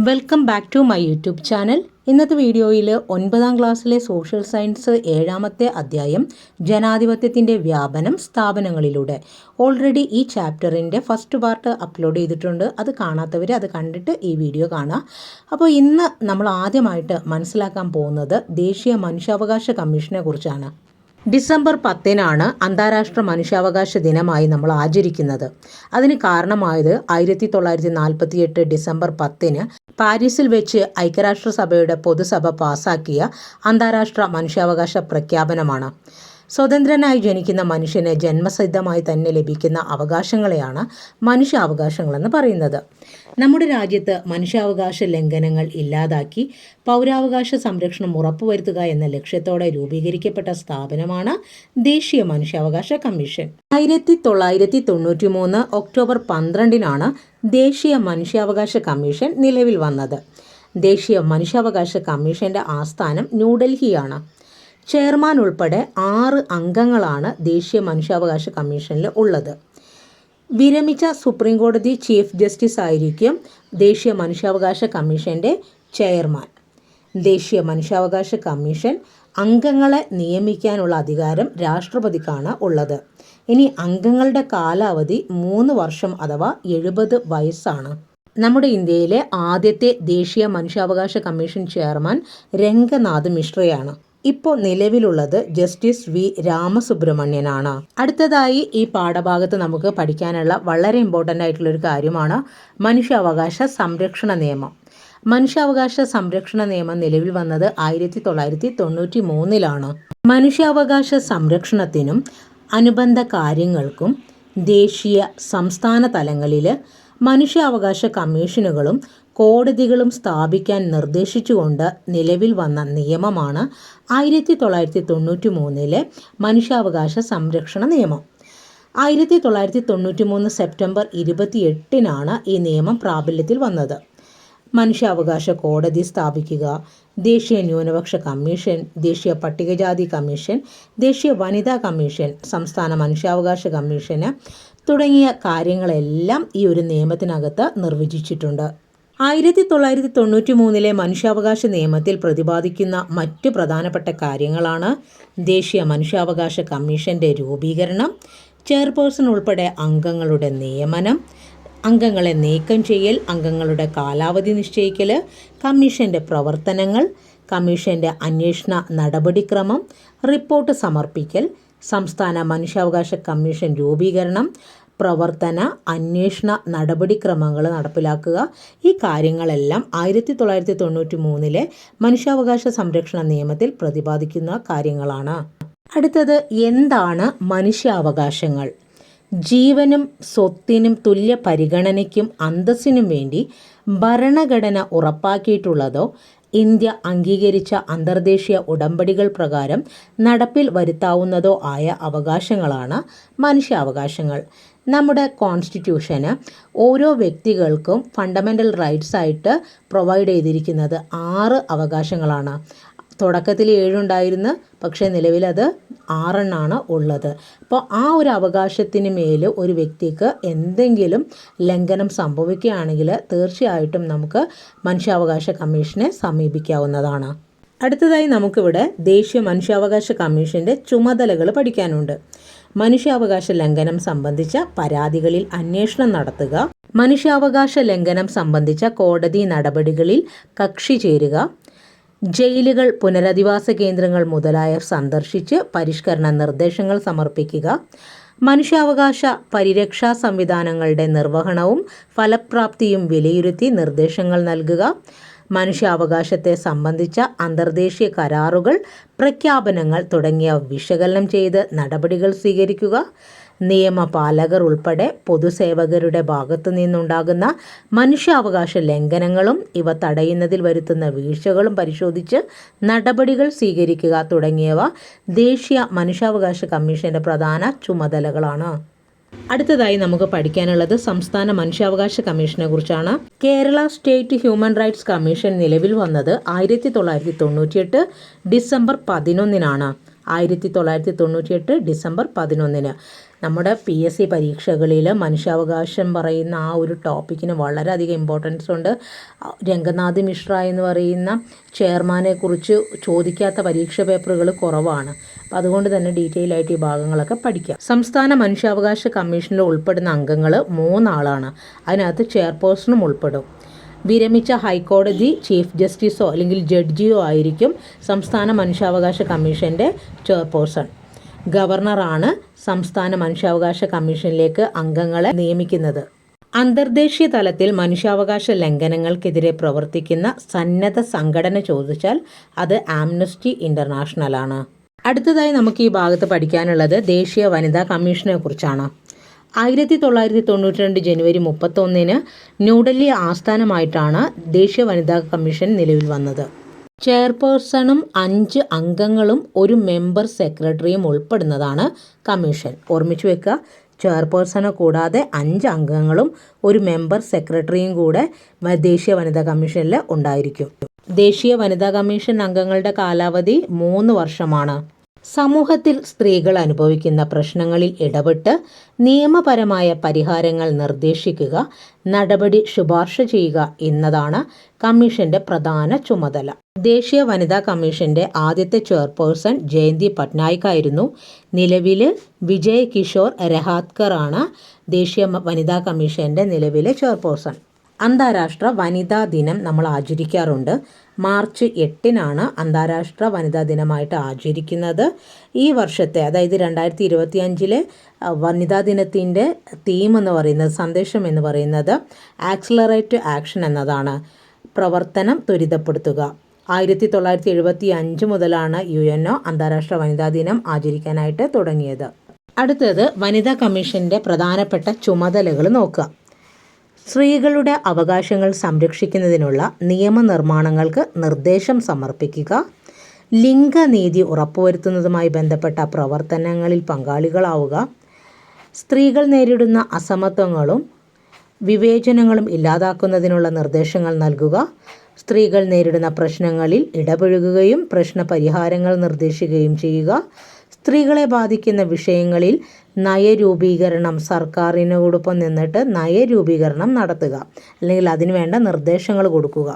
Welcome back to my YouTube channel. ഇന്നത്തെ വീഡിയോയിൽ 9ാം ക്ലാസ്സിലെ സോഷ്യൽ സയൻസ് 7ാമത്തെ അധ്യായം ജനാധിപത്യത്തിൻ്റെ വ്യാപനം സ്ഥാപനങ്ങളിലൂടെ ഓൾറെഡി ഈ ചാപ്റ്ററിൻ്റെ ഫസ്റ്റ് പാർട്ട് അപ്ലോഡ് ചെയ്തിട്ടുണ്ട്. അത് കാണാത്തവർ അത് കണ്ടിട്ട് ഈ വീഡിയോ കാണാം. അപ്പോൾ ഇന്ന് നമ്മൾ ആദ്യമായിട്ട് മനസ്സിലാക്കാൻ പോകുന്നത് ദേശീയ മനുഷ്യാവകാശ കമ്മീഷനെ കുറിച്ചാണ്. ഡിസംബർ 10 അന്താരാഷ്ട്ര മനുഷ്യാവകാശ ദിനമായി നമ്മൾ ആചരിക്കുന്നത്. അതിന് കാരണമായത് 1948 ഡിസംബർ 10 പാരീസിൽ വെച്ച് ഐക്യരാഷ്ട്രസഭയുടെ പൊതുസഭ പാസാക്കിയ അന്താരാഷ്ട്ര മനുഷ്യാവകാശ പ്രഖ്യാപനമാണ്. സ്വതന്ത്രനായി ജനിക്കുന്ന മനുഷ്യന് ജന്മസിദ്ധമായി തന്നെ ലഭിക്കുന്ന അവകാശങ്ങളെയാണ് മനുഷ്യാവകാശങ്ങളെന്ന് പറയുന്നത്. നമ്മുടെ രാജ്യത്ത് മനുഷ്യാവകാശ ലംഘനങ്ങൾ ഇല്ലാതാക്കി പൗരാവകാശ സംരക്ഷണം ഉറപ്പുവരുത്തുക എന്ന ലക്ഷ്യത്തോടെ രൂപീകരിക്കപ്പെട്ട സ്ഥാപനമാണ് ദേശീയ മനുഷ്യാവകാശ കമ്മീഷൻ. 1993 ഒക്ടോബർ 12 ദേശീയ മനുഷ്യാവകാശ കമ്മീഷൻ നിലവിൽ വന്നത്. ദേശീയ മനുഷ്യാവകാശ കമ്മീഷന്റെ ആസ്ഥാനം ന്യൂഡൽഹിയാണ്. ചെയർമാൻ ഉൾപ്പെടെ 6 അംഗങ്ങളാണ് ദേശീയ മനുഷ്യാവകാശ കമ്മീഷനിൽ ഉള്ളത്. വിരമിച്ച സുപ്രീം കോടതി ചീഫ് ജസ്റ്റിസ് ആയിരിക്കും ദേശീയ മനുഷ്യാവകാശ കമ്മീഷന്റെ ചെയർമാൻ. ദേശീയ മനുഷ്യാവകാശ കമ്മീഷൻ അംഗങ്ങളെ നിയമിക്കാനുള്ള അധികാരം രാഷ്ട്രപതിക്കാണ് ഉള്ളത്. ഇനി അംഗങ്ങളുടെ കാലാവധി 3 വർഷം അഥവാ 70 വയസ്സാണ്. നമ്മുടെ ഇന്ത്യയിലെ ആദ്യത്തെ ദേശീയ മനുഷ്യാവകാശ കമ്മീഷൻ ചെയർമാൻ രംഗനാഥ് മിശ്രയാണ്. ഇപ്പോൾ നിലവിലുള്ളത് ജസ്റ്റിസ് വി രാമസുബ്രഹ്മണ്യനാണ്. അടുത്തതായി ഈ പാഠഭാഗത്ത് നമുക്ക് പഠിക്കാനുള്ള വളരെ ഇമ്പോർട്ടൻ്റ് ആയിട്ടുള്ളൊരു കാര്യമാണ് മനുഷ്യാവകാശ സംരക്ഷണ നിയമം. മനുഷ്യാവകാശ സംരക്ഷണ നിയമം നിലവിൽ വന്നത് 1993 മനുഷ്യാവകാശ സംരക്ഷണത്തിനും അനുബന്ധ കാര്യങ്ങൾക്കും ദേശീയ സംസ്ഥാന തലങ്ങളിൽ മനുഷ്യാവകാശ കമ്മീഷനുകളും കോടതികളും സ്ഥാപിക്കാൻ നിർദ്ദേശിച്ചുകൊണ്ട് നിലവിൽ വന്ന നിയമമാണ് 1993 മനുഷ്യാവകാശ സംരക്ഷണ നിയമം. 1993 സെപ്റ്റംബർ 28 ഈ നിയമം പ്രാബല്യത്തിൽ വന്നത്. മനുഷ്യാവകാശ കോടതി സ്ഥാപിക്കുക, ദേശീയ ന്യൂനപക്ഷ കമ്മീഷൻ, ദേശീയ പട്ടികജാതി കമ്മീഷൻ, ദേശീയ വനിതാ കമ്മീഷൻ, സംസ്ഥാന മനുഷ്യാവകാശ കമ്മീഷന് തുടങ്ങിയ കാര്യങ്ങളെല്ലാം ഈ ഒരു നിയമത്തിനകത്ത് നിർവചിച്ചിട്ടുണ്ട്. 1993 മനുഷ്യാവകാശ നിയമത്തിൽ പ്രതിപാദിക്കുന്ന മറ്റ് പ്രധാനപ്പെട്ട കാര്യങ്ങളാണ് ദേശീയ മനുഷ്യാവകാശ കമ്മീഷന്റെ രൂപീകരണം, ചെയർപേഴ്സൺ ഉൾപ്പെടെ അംഗങ്ങളുടെ നിയമനം, അംഗങ്ങളെ നീക്കം ചെയ്യൽ, അംഗങ്ങളുടെ കാലാവധി നിശ്ചയിക്കൽ, കമ്മീഷന്റെ പ്രവർത്തനങ്ങൾ, കമ്മീഷന്റെ അന്വേഷണ നടപടിക്രമം, റിപ്പോർട്ട് സമർപ്പിക്കൽ, സംസ്ഥാന മനുഷ്യാവകാശ കമ്മീഷൻ രൂപീകരണം, പ്രവർത്തന അന്വേഷണ നടപടിക്രമങ്ങൾ നടപ്പിലാക്കുക. ഈ കാര്യങ്ങളെല്ലാം 1993 മനുഷ്യാവകാശ സംരക്ഷണ നിയമത്തിൽ പ്രതിപാദിക്കുന്ന കാര്യങ്ങളാണ്. അടുത്തത് എന്താണ് മനുഷ്യാവകാശങ്ങൾ? ജീവനും സ്വത്തിനും തുല്യ പരിഗണനയ്ക്കും അന്തസ്സിനും വേണ്ടി ഭരണഘടന ഉറപ്പാക്കിയിട്ടുള്ളതോ ഇന്ത്യ അംഗീകരിച്ച അന്തർദേശീയ ഉടമ്പടികൾ പ്രകാരം നടപ്പിൽ വരുത്താവുന്നതോ ആയ അവകാശങ്ങളാണ് മനുഷ്യാവകാശങ്ങൾ. നമ്മുടെ കോൺസ്റ്റിറ്റ്യൂഷന് ഓരോ വ്യക്തികൾക്കും ഫണ്ടമെൻ്റൽ റൈറ്റ്സ് ആയിട്ട് പ്രൊവൈഡ് ചെയ്തിരിക്കുന്നത് 6 അവകാശങ്ങളാണ്. തുടക്കത്തിൽ 7 ഉണ്ടായിരുന്നു, പക്ഷേ നിലവിലത് 6 ഉള്ളത്. അപ്പോൾ ആ ഒരു അവകാശത്തിന് മേൽ ഒരു വ്യക്തിക്ക് എന്തെങ്കിലും ലംഘനം സംഭവിക്കുകയാണെങ്കിൽ തീർച്ചയായിട്ടും നമുക്ക് മനുഷ്യാവകാശ കമ്മീഷനെ സമീപിക്കാവുന്നതാണ്. അടുത്തതായി നമുക്കിവിടെ ദേശീയ മനുഷ്യാവകാശ കമ്മീഷൻ്റെ ചുമതലകൾ പഠിക്കാനുണ്ട്. മനുഷ്യാവകാശ ലംഘനം സംബന്ധിച്ച പരാതികളിൽ അന്വേഷണം നടത്തുക, മനുഷ്യാവകാശ ലംഘനം സംബന്ധിച്ച കോടതി നടപടികളിൽ കക്ഷി ചേരുക, ജയിലുകൾ, പുനരധിവാസ കേന്ദ്രങ്ങൾ മുതലായവ സന്ദർശിച്ച് പരിഷ്കരണ നിർദ്ദേശങ്ങൾ സമർപ്പിക്കുക, മനുഷ്യാവകാശ പരിരക്ഷാ സംവിധാനങ്ങളുടെ നിർവഹണവും ഫലപ്രാപ്തിയും വിലയിരുത്തി നിർദ്ദേശങ്ങൾ നൽകുക, മനുഷ്യാവകാശത്തെ സംബന്ധിച്ച അന്തർദേശീയ കരാറുകൾ, പ്രഖ്യാപനങ്ങൾ തുടങ്ങിയവ വിശകലനം ചെയ്ത് നടപടികൾ സ്വീകരിക്കുക, നിയമപാലകർ ഉൾപ്പെടെ പൊതുസേവകരുടെ ഭാഗത്തു നിന്നുണ്ടാകുന്ന മനുഷ്യാവകാശ ലംഘനങ്ങളും ഇവ തടയുന്നതിൽ വരുത്തുന്ന വീഴ്ചകളും പരിശോധിച്ച് നടപടികൾ സ്വീകരിക്കുക തുടങ്ങിയവ ദേശീയ മനുഷ്യാവകാശ കമ്മീഷന്റെ പ്രധാന ചുമതലകളാണ്. അടുത്തതായി നമുക്ക് പഠിക്കാനുള്ളത് സംസ്ഥാന മനുഷ്യാവകാശ കമ്മീഷനെ കുറിച്ചാണ്. Kerala state human rights commission നിലവിൽ വന്നത് 1998 ഡിസംബർ 11 1998 ഡിസംബർ 11. നമ്മുടെ PSC പരീക്ഷകളിൽ മനുഷ്യാവകാശം പറയുന്ന ആ ഒരു ടോപ്പിക്കിന് വളരെയധികം ഇമ്പോർട്ടൻസ് ഉണ്ട്. രംഗനാഥ് മിശ്ര എന്ന് പറയുന്ന ചെയർമാനെ കുറിച്ച് ചോദിക്കാത്ത പരീക്ഷ പേപ്പറുകൾ കുറവാണ്. അപ്പം അതുകൊണ്ട് തന്നെ ഡീറ്റെയിൽ ആയിട്ട് ഈ ഭാഗങ്ങളൊക്കെ പഠിക്കാം. സംസ്ഥാന മനുഷ്യാവകാശ കമ്മീഷനിൽ ഉൾപ്പെടുന്ന അംഗങ്ങൾ 3 ആളാണ്. അതിനകത്ത് ചെയർപേഴ്സണും ഉൾപ്പെടും. വിരമിച്ച ഹൈക്കോടതി ചീഫ് ജസ്റ്റിസോ അല്ലെങ്കിൽ ജഡ്ജിയോ ആയിരിക്കും സംസ്ഥാന മനുഷ്യാവകാശ കമ്മീഷൻ്റെ ചെയർപേഴ്സൺ. ഗവർണറാണ് സംസ്ഥാന മനുഷ്യാവകാശ കമ്മീഷനിലേക്ക് അംഗങ്ങളെ നിയമിക്കുന്നത്. അന്തർദേശീയ തലത്തിൽ മനുഷ്യാവകാശ ലംഘനങ്ങൾക്കെതിരെ പ്രവർത്തിക്കുന്ന സന്നദ്ധ സംഘടന ചോദിച്ചാൽ അത് ആംനസ്റ്റി ഇന്റർനാഷണൽ ആണ്. അടുത്തതായി നമുക്ക് ഈ ഭാഗത്ത് പഠിക്കാനുള്ളത് ദേശീയ വനിതാ കമ്മീഷനെ കുറിച്ചാണ്. 1992 ജനുവരി 31 ന്യൂഡൽഹി ആസ്ഥാനമായിട്ടാണ് ദേശീയ വനിതാ കമ്മീഷൻ നിലവിൽ വന്നത്. ചെയർപേഴ്സണും 5 അംഗങ്ങളും ഒരു മെമ്പർ സെക്രട്ടറിയും ഉൾപ്പെടുന്നതാണ് കമ്മീഷൻ. ഓർമ്മിച്ചു വെക്കുക, ചെയർപേഴ്സണെ കൂടാതെ 5 അംഗങ്ങളും ഒരു മെമ്പർ സെക്രട്ടറിയും കൂടെ ദേശീയ വനിതാ കമ്മീഷനിൽ ഉണ്ടായിരിക്കും. ദേശീയ വനിതാ കമ്മീഷൻ അംഗങ്ങളുടെ കാലാവധി 3 വർഷമാണ്. സമൂഹത്തിൽ സ്ത്രീകൾ അനുഭവിക്കുന്ന പ്രശ്നങ്ങളിൽ ഇടപെട്ട് നിയമപരമായ പരിഹാരങ്ങൾ നിർദ്ദേശിക്കുക, നടപടി ശുപാർശ ചെയ്യുക എന്നതാണ് കമ്മീഷന്റെ പ്രധാന ചുമതല. ദേശീയ വനിതാ കമ്മീഷന്റെ ആദ്യത്തെ ചെയർപേഴ്സൺ ജയന്തി പട്നായിക് ആയിരുന്നു. നിലവിൽ വിജയ് കിഷോർ രഹാത്കർ ആണ് ദേശീയ വനിതാ കമ്മീഷന്റെ നിലവിലെ ചെയർപേഴ്സൺ. അന്താരാഷ്ട്ര വനിതാ ദിനം നമ്മൾ ആചരിക്കാറുണ്ട്. മാർച്ച് 8 അന്താരാഷ്ട്ര വനിതാ ദിനമായിട്ട് ആചരിക്കുന്നത്. ഈ വർഷത്തെ അതായത് 2025 വനിതാ ദിനത്തിൻ്റെ തീം എന്ന് പറയുന്നത്, സന്ദേശം എന്ന് പറയുന്നത് ആക്സിലറേറ്റ് ആക്ഷൻ എന്നതാണ്. പ്രവർത്തനം ത്വരിതപ്പെടുത്തുക. 1975 മുതലാണ് UNO അന്താരാഷ്ട്ര വനിതാ ദിനം ആചരിക്കാനായിട്ട് തുടങ്ങിയത്. അടുത്തത് വനിതാ കമ്മീഷൻ്റെ പ്രധാനപ്പെട്ട ചുമതലകൾ നോക്കുക. സ്ത്രീകളുടെ അവകാശങ്ങൾ സംരക്ഷിക്കുന്നതിനുള്ള നിയമനിർമ്മാണങ്ങൾക്ക് നിർദ്ദേശം സമർപ്പിക്കുക, ലിംഗനീതി ഉറപ്പുവരുത്തുന്നതുമായി ബന്ധപ്പെട്ട പ്രവർത്തനങ്ങളിൽ പങ്കാളികളാവുക, സ്ത്രീകൾ നേരിടുന്ന അസമത്വങ്ങളും വിവേചനങ്ങളും ഇല്ലാതാക്കുന്നതിനുള്ള നിർദ്ദേശങ്ങൾ നൽകുക, സ്ത്രീകൾ നേരിടുന്ന പ്രശ്നങ്ങളിൽ ഇടപഴകുകയും പ്രശ്നപരിഹാരങ്ങൾ നിർദ്ദേശിക്കുകയും ചെയ്യുക, സ്ത്രീകളെ ബാധിക്കുന്ന വിഷയങ്ങളിൽ നയരൂപീകരണം, സർക്കാരിനോടൊപ്പം നിന്നിട്ട് നയരൂപീകരണം നടത്തുക, അല്ലെങ്കിൽ അതിനുവേണ്ട നിർദ്ദേശങ്ങൾ കൊടുക്കുക.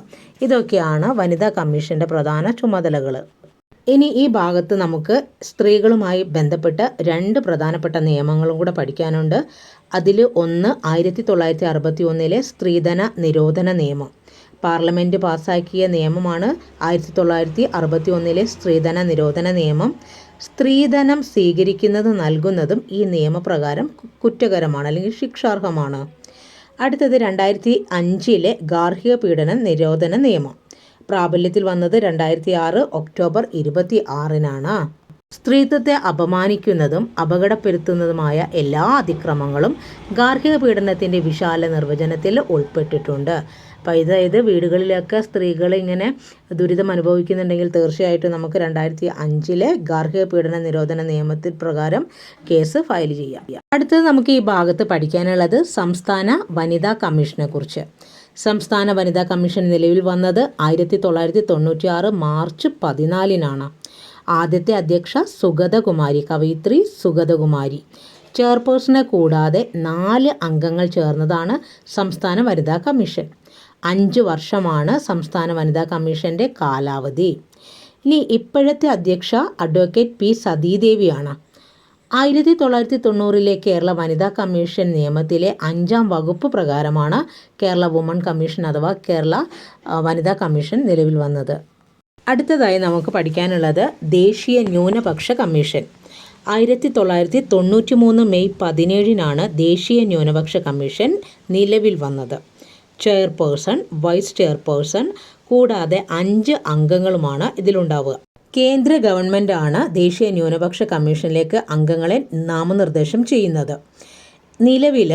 ഇതൊക്കെയാണ് വനിതാ കമ്മീഷൻ്റെ പ്രധാന ചുമതലകൾ. ഇനി ഈ ഭാഗത്ത് നമുക്ക് സ്ത്രീകളുമായി ബന്ധപ്പെട്ട് 2 പ്രധാനപ്പെട്ട നിയമങ്ങളും കൂടെ പഠിക്കാനുണ്ട്. അതിൽ ഒന്ന് 1961 സ്ത്രീധന നിരോധന നിയമം. പാർലമെൻറ്റ് പാസ്സാക്കിയ നിയമമാണ് 1961 സ്ത്രീധന നിരോധന നിയമം. സ്ത്രീധനം സ്വീകരിക്കുന്നതും നൽകുന്നതും ഈ നിയമപ്രകാരം കുറ്റകരമാണ് അല്ലെങ്കിൽ ശിക്ഷാർഹമാണ്. അടുത്തത് 2005 ഗാർഹിക പീഡന നിരോധന നിയമം. പ്രാബല്യത്തിൽ വന്നത് 2006 ഒക്ടോബർ 26 സ്ത്രീത്വത്തെ അപമാനിക്കുന്നതും അപകടപ്പെടുത്തുന്നതുമായ എല്ലാ അതിക്രമങ്ങളും ഗാർഹിക പീഡനത്തിൻ്റെ വിശാല നിർവചനത്തിൽ ഉൾപ്പെട്ടിട്ടുണ്ട്. അപ്പോൾ അതായത് വീടുകളിലൊക്കെ സ്ത്രീകൾ ഇങ്ങനെ ദുരിതം അനുഭവിക്കുന്നുണ്ടെങ്കിൽ തീർച്ചയായിട്ടും നമുക്ക് 2005 ഗാർഹിക പീഡന നിരോധന നിയമത്തിൽ പ്രകാരം കേസ് ഫയൽ ചെയ്യാം. അടുത്തത് നമുക്ക് ഈ ഭാഗത്ത് പഠിക്കാനുള്ളത് സംസ്ഥാന വനിതാ കമ്മീഷനെ കുറിച്ച്. സംസ്ഥാന വനിതാ കമ്മീഷൻ നിലവിൽ വന്നത് 1996 മാർച്ച് 14 ആദ്യത്തെ അധ്യക്ഷ സുഗതകുമാരി, കവയിത്രി സുഗതകുമാരി. ചെയർപേഴ്സണെ കൂടാതെ 4 അംഗങ്ങൾ ചേർന്നതാണ് സംസ്ഥാന വനിതാ കമ്മീഷൻ. 5 വർഷമാണ് സംസ്ഥാന വനിതാ കമ്മീഷൻ്റെ കാലാവധി. ഇനി ഇപ്പോഴത്തെ അധ്യക്ഷ അഡ്വക്കേറ്റ് പി സതീദേവിയാണ്. 1990 കേരള വനിതാ കമ്മീഷൻ നിയമത്തിലെ 5-ാം വകുപ്പ് പ്രകാരമാണ് കേരള വുമൺ കമ്മീഷൻ അഥവാ കേരള വനിതാ കമ്മീഷൻ നിലവിൽ വന്നത്. അടുത്തതായി നമുക്ക് പഠിക്കാനുള്ളത് ദേശീയ ന്യൂനപക്ഷ കമ്മീഷൻ. 1993 മെയ് 17 ദേശീയ ന്യൂനപക്ഷ കമ്മീഷൻ നിലവിൽ വന്നത്. ചെയർപേഴ്സൺ, വൈസ് ചെയർപേഴ്സൺ കൂടാതെ 5 അംഗങ്ങളുമാണ് ഇതിലുണ്ടാവുക. കേന്ദ്ര ഗവൺമെൻറ്റാണ് ദേശീയ ന്യൂനപക്ഷ കമ്മീഷനിലേക്ക് അംഗങ്ങളെ നാമനിർദ്ദേശം ചെയ്യുന്നത്. നിലവിൽ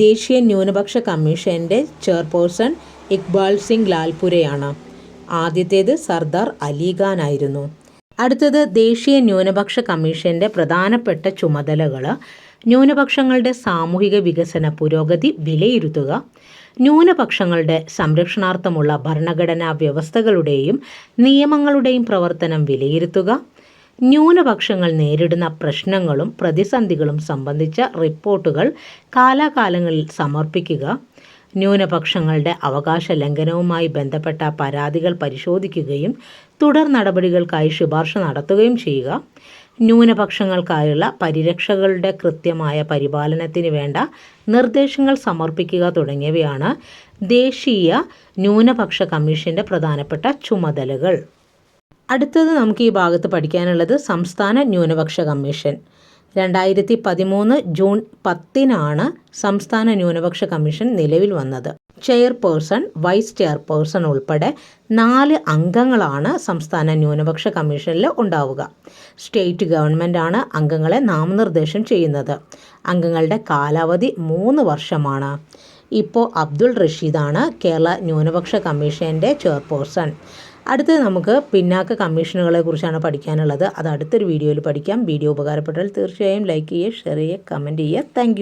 ദേശീയ ന്യൂനപക്ഷ കമ്മീഷൻ്റെ ചെയർപേഴ്സൺ ഇക്ബാൽ സിംഗ് ലാൽപുരയാണ്. ആദ്യത്തേത് സർദാർ അലിഖാൻ ആയിരുന്നു. അടുത്തത് ദേശീയ ന്യൂനപക്ഷ കമ്മീഷൻ്റെ പ്രധാനപ്പെട്ട ചുമതലകൾ: ന്യൂനപക്ഷങ്ങളുടെ സാമൂഹിക വികസന പുരോഗതി വിലയിരുത്തുക, ന്യൂനപക്ഷങ്ങളുടെ സംരക്ഷണാർത്ഥമുള്ള ഭരണഘടനാ വ്യവസ്ഥകളുടെയും നിയമങ്ങളുടെയും പ്രവർത്തനം വിലയിരുത്തുക, ന്യൂനപക്ഷങ്ങൾ നേരിടുന്ന പ്രശ്നങ്ങളും പ്രതിസന്ധികളും സംബന്ധിച്ച റിപ്പോർട്ടുകൾ കാലാകാലങ്ങളിൽ സമർപ്പിക്കുക, ന്യൂനപക്ഷങ്ങളുടെ അവകാശ ലംഘനവുമായി ബന്ധപ്പെട്ട പരാതികൾ പരിശോധിക്കുകയും തുടർ നടപടികൾക്കായി ശുപാർശ നടത്തുകയും ചെയ്യുക, ന്യൂനപക്ഷങ്ങൾക്കായുള്ള പരിരക്ഷകളുടെ കൃത്യമായ പരിപാലനത്തിന് വേണ്ട നിർദ്ദേശങ്ങൾ സമർപ്പിക്കുക തുടങ്ങിയവയാണ് ദേശീയ ന്യൂനപക്ഷ കമ്മീഷൻ്റെ പ്രധാനപ്പെട്ട ചുമതലകൾ. അടുത്തത് നമുക്ക് ഈ ഭാഗത്ത് പഠിക്കാനുള്ളത് സംസ്ഥാന ന്യൂനപക്ഷ കമ്മീഷൻ. 2013 ജൂൺ 10 സംസ്ഥാന ന്യൂനപക്ഷ കമ്മീഷൻ നിലവിൽ വന്നത്. ചെയർപേഴ്സൺ, വൈസ് ചെയർപേഴ്സൺ ഉൾപ്പെടെ 4 അംഗങ്ങളാണ് സംസ്ഥാന ന്യൂനപക്ഷ കമ്മീഷനിൽ ഉണ്ടാവുക. സ്റ്റേറ്റ് ഗവൺമെൻറ്റാണ് അംഗങ്ങളെ നാമനിർദ്ദേശം ചെയ്യുന്നത്. അംഗങ്ങളുടെ കാലാവധി 3 വർഷമാണ്. ഇപ്പോൾ അബ്ദുൾ റഷീദാണ് കേരള ന്യൂനപക്ഷ കമ്മീഷൻ്റെ ചെയർപേഴ്സൺ. അടുത്തത് നമുക്ക് പിന്നാക്ക കമ്മീഷനുകളെ കുറിച്ചാണ് പഠിക്കാനുള്ളത്. അത് അടുത്തൊരു വീഡിയോയിൽ പഠിക്കാം. വീഡിയോ ഉപകാരപ്പെട്ടാൽ തീർച്ചയായും ലൈക്ക് ചെയ്യുക, ഷെയർ ചെയ്യുക, കമൻറ്റ് ചെയ്യുക. താങ്ക്